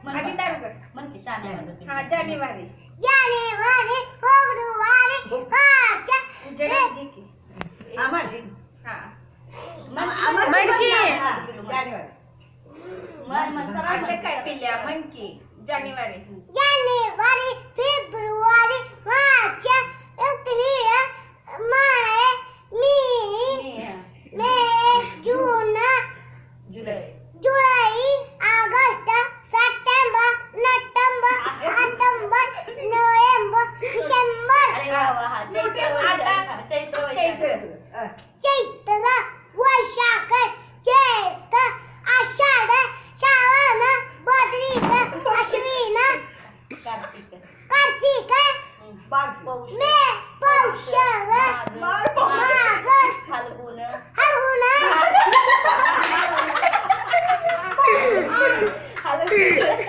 आणि दारुगड म्हण की शाण्यामध्ये हा जानेवारी जानेवारी फेब्रुवारी मार्च उजेडात घे की आम्हाला हा म्हण की जानेवारी मन सरळ असं काय पिल्या म्हण की जानेवारी जानेवारी फेब्रुवारी मार्च एप्रिल मे मे जून जुलै जुलै ऑगस्ट सप्टेंबर ऑक्टोबर नोव्हेंबर डिसेंबर अरे वा वा हा चैत्र वैशाख चैत्र वैशाख चैत्र वैशाख ज्येष्ठ आषाढ श्रावण भाद्रपद अश्विन कार्तिक कार्तिक पौष मे पौष माघ फाल्गुन फाल्गुन फाल्गुन